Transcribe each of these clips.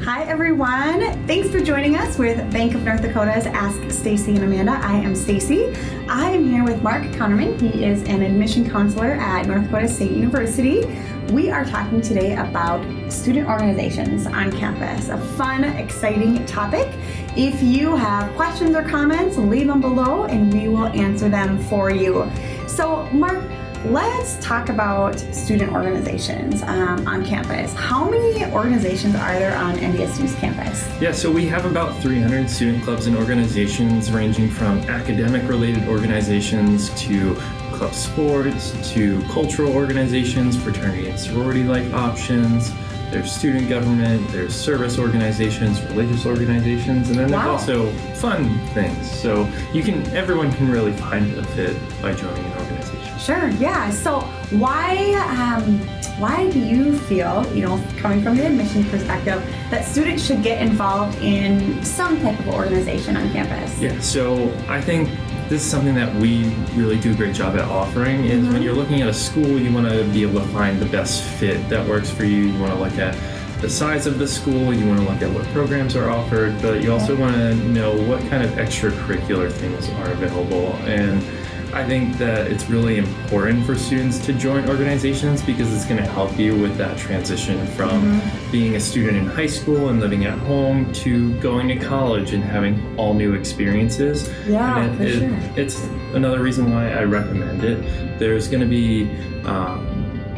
Hi everyone. Thanks for joining us with Bank of North Dakota's Ask Stacy and Amanda. I am Stacy. I am here with Mark Connerman. He is an admission counselor at North Dakota State University. We are talking today about student organizations on campus, a fun, exciting topic. If you have questions or comments, leave them below and we will answer them for you. So Mark, let's talk about student organizations on campus. How many organizations are there on NDSU's campus? Yeah, so we have about 300 student clubs and organizations ranging from academic-related organizations to club sports to cultural organizations, fraternity and sorority-like options. There's student government, there's service organizations, religious organizations, and then there's also fun things. So everyone can really find a fit by joining an organization. Sure, yeah. So why do you feel, coming from the admission perspective, that students should get involved in some type of organization on campus? Yeah, so I think this is something that we really do a great job at offering is when you're looking at a school, you want to be able to find the best fit that works for you. You want to look at the size of the school, you want to look at what programs are offered, but you also want to know what kind of extracurricular things are available. And I think that it's really important for students to join organizations because it's going to help you with that transition from being a student in high school and living at home to going to college and having all new experiences. Yeah, and for sure. It's another reason why I recommend it. There's going to be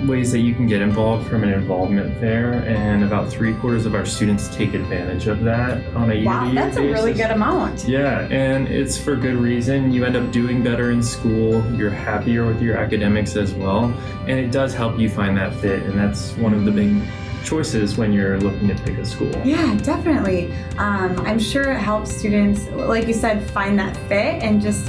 ways that you can get involved from an involvement fair, and about 3/4 of our students take advantage of that on a year-to-year Wow, that's a really good amount. Yeah, and it's for good reason. You end up doing better in school, you're happier with your academics as well, and it does help you find that fit, and that's one of the big choices when you're looking to pick a school. Yeah, definitely. I'm sure it helps students, like you said, find that fit and just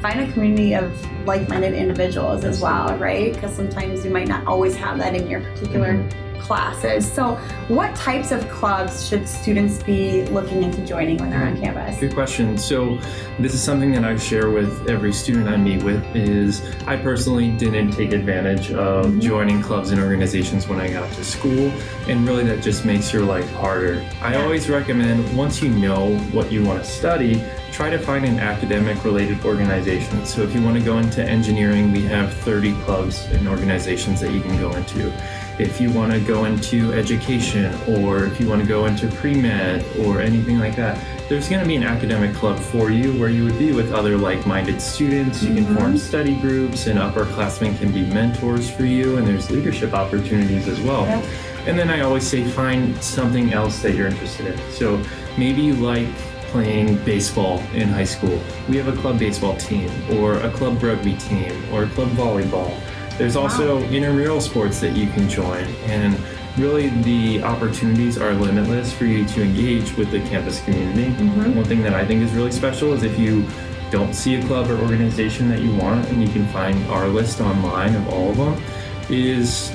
find a community of like-minded individuals as well, right? Because sometimes you might not always have that in your particular classes. So what types of clubs should students be looking into joining when they're on campus? Good question. So this is something that I share with every student I meet with is I personally didn't take advantage of joining clubs and organizations when I got to school, and really that just makes your life harder. I always recommend once you know what you want to study, try to find an academic-related organization. So if you want to go into engineering, we have 30 clubs and organizations that you can go into. If you want to go into education, or if you want to go into pre-med or anything like that, there's going to be an academic club for you where you would be with other like-minded students. You can form study groups, and upperclassmen can be mentors for you, and there's leadership opportunities as well. Yeah. And then I always say find something else that you're interested in. So maybe you like playing baseball in high school. We have a club baseball team, or a club rugby team, or a club volleyball. There's also intramural sports that you can join, and really the opportunities are limitless for you to engage with the campus community. One thing that I think is really special is if you don't see a club or organization that you want, and you can find our list online of all of them, is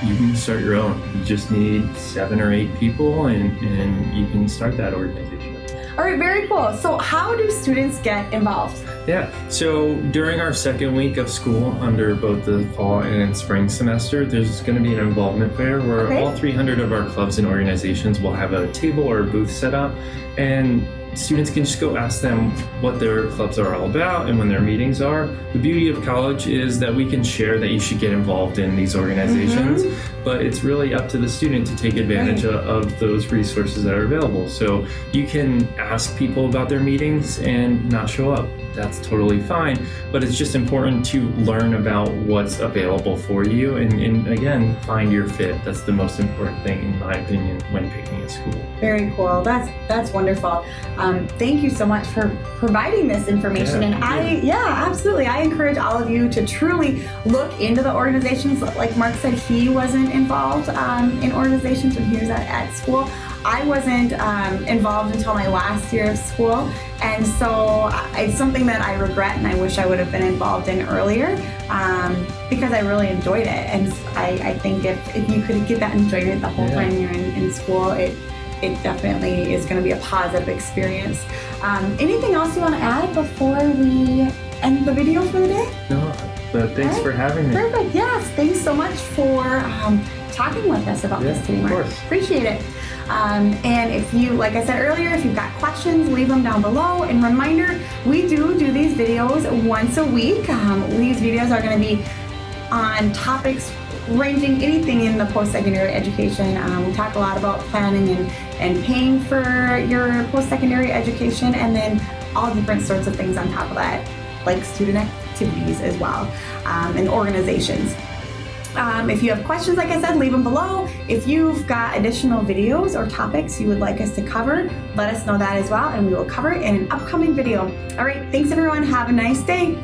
you can start your own. You just need 7 or 8 people, and you can start that organization. All right, very cool. So how do students get involved? Yeah, so during our second week of school, under both the fall and spring semester, there's going to be an involvement fair where all 300 of our clubs and organizations will have a table or a booth set up, and students can just go ask them what their clubs are all about and when their meetings are. The beauty of college is that we can share that you should get involved in these organizations, but it's really up to the student to take advantage of those resources that are available. So you can ask people about their meetings and not show up. That's totally fine, but it's just important to learn about what's available for you and again, find your fit. That's the most important thing, in my opinion, when picking a school. Very cool. That's wonderful. Thank you so much for providing this information. Absolutely. I encourage all of you to truly look into the organizations. Like Mark said, he wasn't involved in organizations when he was at school. I wasn't involved until my last year of school, and so it's something that I regret and I wish I would have been involved in earlier because I really enjoyed it. And I think if you could get that enjoyment the whole time you're in school, it definitely is going to be a positive experience. Anything else you want to add before we end the video for the day? No, but thanks for having me. Perfect. Yes. Thanks so much for talking with us about this today, Mark. Of course. Appreciate it. And if you, like I said earlier, if you've got questions, leave them down below. And reminder, we do these videos once a week. These videos are going to be on topics ranging anything in the post-secondary education. We talk a lot about planning and paying for your post-secondary education, and then all different sorts of things on top of that, like student activities as well, and organizations. If you have questions, like I said, leave them below. If you've got additional videos or topics you would like us to cover, let us know that as well, and we will cover it in an upcoming video. All right, thanks everyone. Have a nice day.